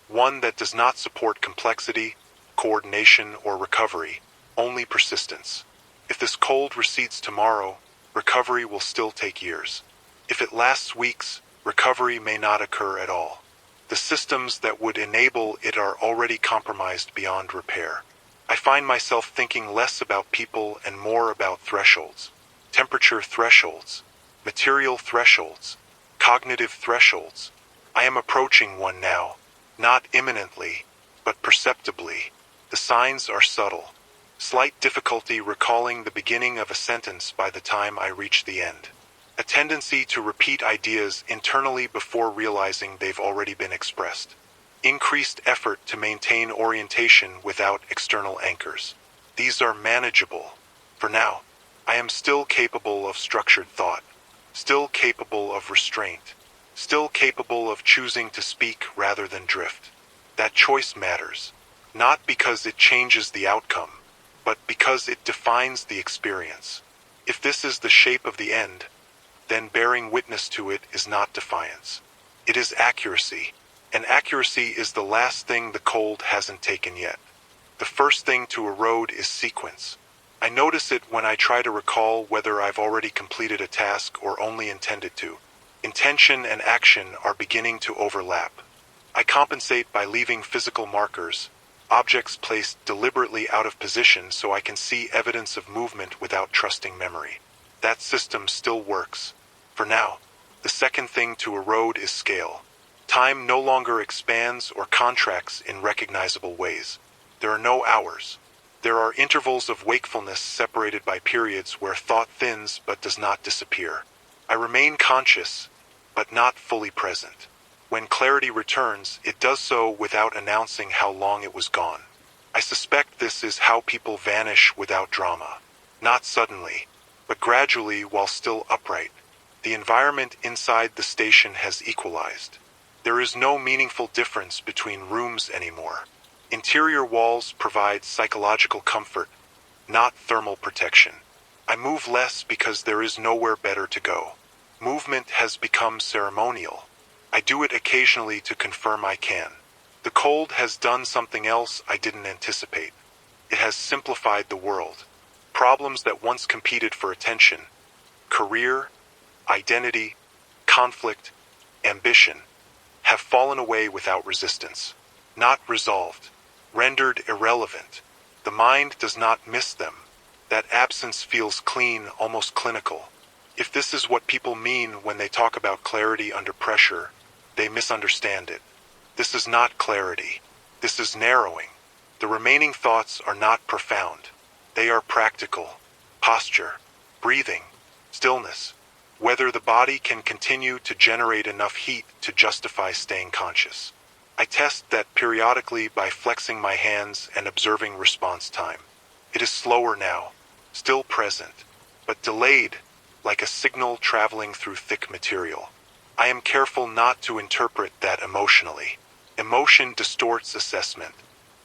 one that does not support complexity, coordination, or recovery, only persistence. If this cold recedes tomorrow, recovery will still take years. If it lasts weeks, recovery may not occur at all. The systems that would enable it are already compromised beyond repair. I find myself thinking less about people and more about thresholds. Temperature thresholds, material thresholds, cognitive thresholds. I am approaching one now, not imminently, but perceptibly. The signs are subtle. Slight difficulty recalling the beginning of a sentence by the time I reach the end. A tendency to repeat ideas internally before realizing they've already been expressed. Increased effort to maintain orientation without external anchors. These are manageable. For now, I am still capable of structured thought. Still capable of restraint. Still capable of choosing to speak rather than drift. That choice matters. Not because it changes the outcome, but because it defines the experience. If this is the shape of the end, then bearing witness to it is not defiance. It is accuracy, and accuracy is the last thing the cold hasn't taken yet. The first thing to erode is sequence. I notice it when I try to recall whether I've already completed a task or only intended to. Intention and action are beginning to overlap. I compensate by leaving physical markers, objects placed deliberately out of position so I can see evidence of movement without trusting memory. That system still works. For now, the second thing to erode is scale. Time no longer expands or contracts in recognizable ways. There are no hours. There are intervals of wakefulness separated by periods where thought thins but does not disappear. I remain conscious, but not fully present. When clarity returns, it does so without announcing how long it was gone. I suspect this is how people vanish without drama. Not suddenly, but gradually while still upright. The environment inside the station has equalized. There is no meaningful difference between rooms anymore. Interior walls provide psychological comfort, not thermal protection. I move less because there is nowhere better to go. Movement has become ceremonial. I do it occasionally to confirm I can. The cold has done something else I didn't anticipate. It has simplified the world. Problems that once competed for attention, career, identity, conflict, ambition, have fallen away without resistance. Not resolved. Rendered irrelevant. The mind does not miss them. That absence feels clean, almost clinical. If this is what people mean when they talk about clarity under pressure, they misunderstand it. This is not clarity. This is narrowing. The remaining thoughts are not profound. They are practical. Posture, breathing, stillness. Whether the body can continue to generate enough heat to justify staying conscious. I test that periodically by flexing my hands and observing response time. It is slower now, still present, but delayed, like a signal traveling through thick material. I am careful not to interpret that emotionally. Emotion distorts assessment.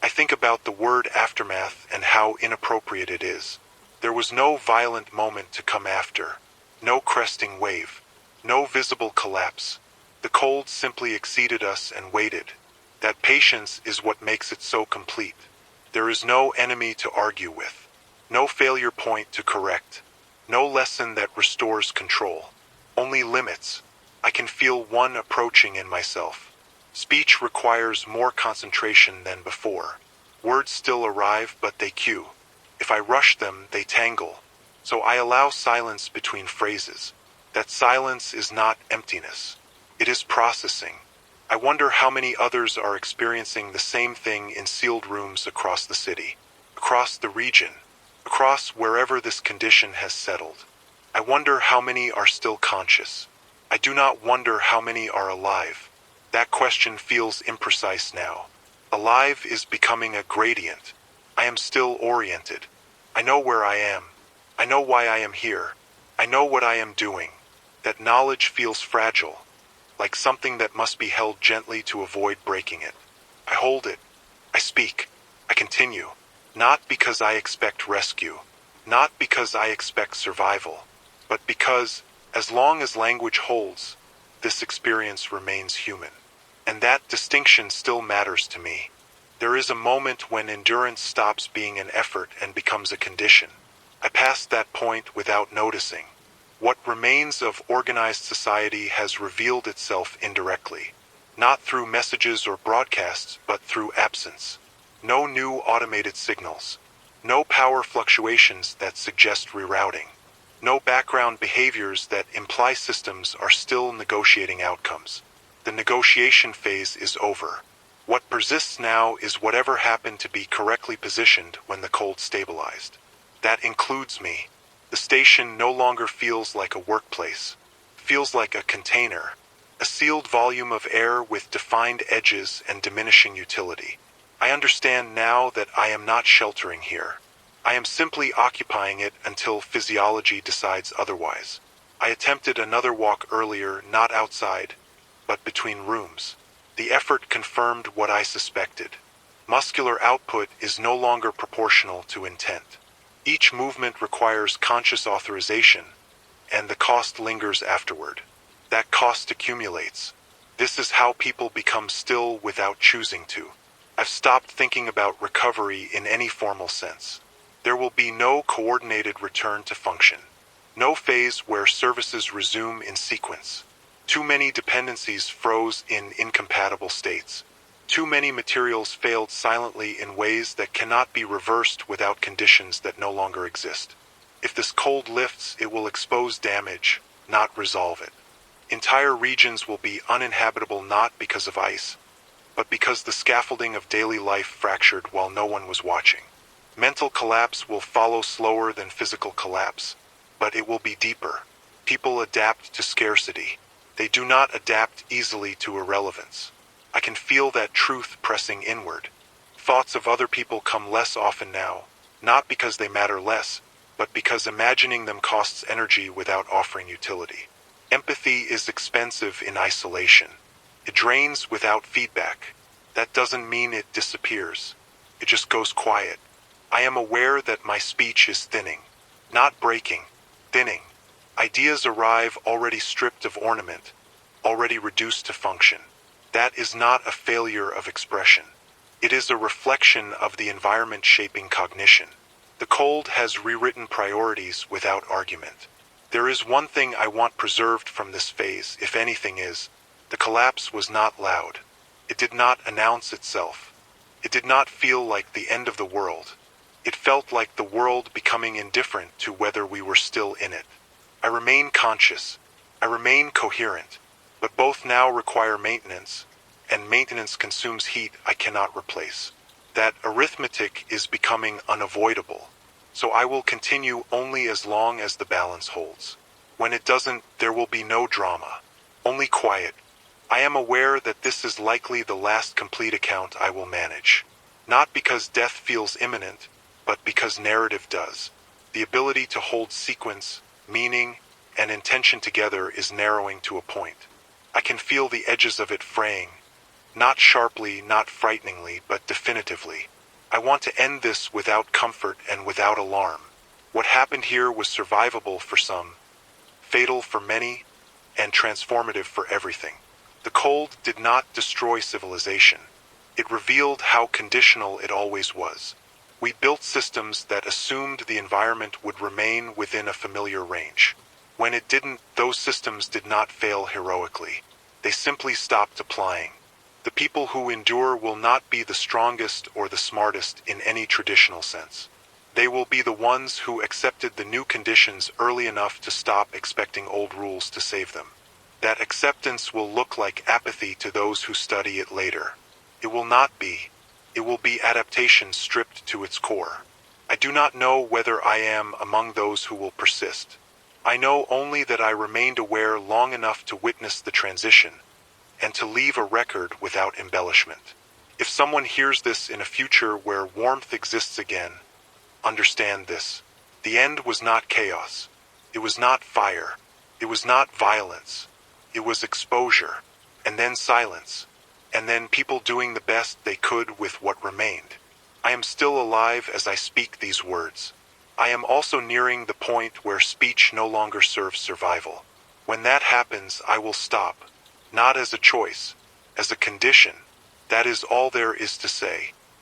I think about the word aftermath and how inappropriate it is. There was no violent moment to come after. No cresting wave. No visible collapse. The cold simply exceeded us and waited. That patience is what makes it so complete. There is no enemy to argue with. No failure point to correct. No lesson that restores control. Only limits. I can feel one approaching in myself. Speech requires more concentration than before. Words still arrive, but they cue. If I rush them, they tangle. So I allow silence between phrases. That silence is not emptiness. It is processing. I wonder how many others are experiencing the same thing in sealed rooms across the city, across the region, across wherever this condition has settled. I wonder how many are still conscious. I do not wonder how many are alive. That question feels imprecise now. Alive is becoming a gradient. I am still oriented. I know where I am. I know why I am here. I know what I am doing. That knowledge feels fragile, like something that must be held gently to avoid breaking it. I hold it. I speak. I continue. Not because I expect rescue. Not because I expect survival. But because, as long as language holds, this experience remains human. And that distinction still matters to me. There is a moment when endurance stops being an effort and becomes a condition. I passed that point without noticing. What remains of organized society has revealed itself indirectly, not through messages or broadcasts, but through absence. No new automated signals. No power fluctuations that suggest rerouting. No background behaviors that imply systems are still negotiating outcomes. The negotiation phase is over. What persists now is whatever happened to be correctly positioned when the cold stabilized. That includes me. The station no longer feels like a workplace. It feels like a container, a sealed volume of air with defined edges and diminishing utility. I understand now that I am not sheltering here. I am simply occupying it until physiology decides otherwise. I attempted another walk earlier, not outside, but between rooms. The effort confirmed what I suspected. Muscular output is no longer proportional to intent. Each movement requires conscious authorization, and the cost lingers afterward. That cost accumulates. This is how people become still without choosing to. I've stopped thinking about recovery in any formal sense. There will be no coordinated return to function. No phase where services resume in sequence. Too many dependencies froze in incompatible states. Too many materials failed silently in ways that cannot be reversed without conditions that no longer exist. If this cold lifts, it will expose damage, not resolve it. Entire regions will be uninhabitable not because of ice, but because the scaffolding of daily life fractured while no one was watching. Mental collapse will follow slower than physical collapse, but it will be deeper. People adapt to scarcity. They do not adapt easily to irrelevance. I can feel that truth pressing inward. Thoughts of other people come less often now, not because they matter less, but because imagining them costs energy without offering utility. Empathy is expensive in isolation. It drains without feedback. That doesn't mean it disappears. It just goes quiet. I am aware that my speech is thinning. Not breaking, thinning. Ideas arrive already stripped of ornament, already reduced to function. That is not a failure of expression. It is a reflection of the environment shaping cognition. The cold has rewritten priorities without argument. There is one thing I want preserved from this phase, if anything is, the collapse was not loud. It did not announce itself. It did not feel like the end of the world. It felt like the world becoming indifferent to whether we were still in it. I remain conscious. I remain coherent. But both now require maintenance, and maintenance consumes heat I cannot replace. That arithmetic is becoming unavoidable. So I will continue only as long as the balance holds. When it doesn't, there will be no drama. Only quiet. I am aware that this is likely the last complete account I will manage. Not because death feels imminent, but because narrative does. The ability to hold sequence, meaning, and intention together is narrowing to a point. I can feel the edges of it fraying. Not sharply, not frighteningly, but definitively. I want to end this without comfort and without alarm. What happened here was survivable for some, fatal for many, and transformative for everything. The cold did not destroy civilization. It revealed how conditional it always was. We built systems that assumed the environment would remain within a familiar range. When it didn't, those systems did not fail heroically. They simply stopped applying. The people who endure will not be the strongest or the smartest in any traditional sense. They will be the ones who accepted the new conditions early enough to stop expecting old rules to save them. That acceptance will look like apathy to those who study it later. It will not be. It will be adaptation stripped to its core. I do not know whether I am among those who will persist. I know only that I remained aware long enough to witness the transition, and to leave a record without embellishment. If someone hears this in a future where warmth exists again, understand this. The end was not chaos. It was not fire. It was not violence. It was exposure, and then silence, and then people doing the best they could with what remained. I am still alive as I speak these words. I am also nearing the point where speech no longer serves survival. When that happens, I will stop. Not as a choice, as a condition. That is all there is to say.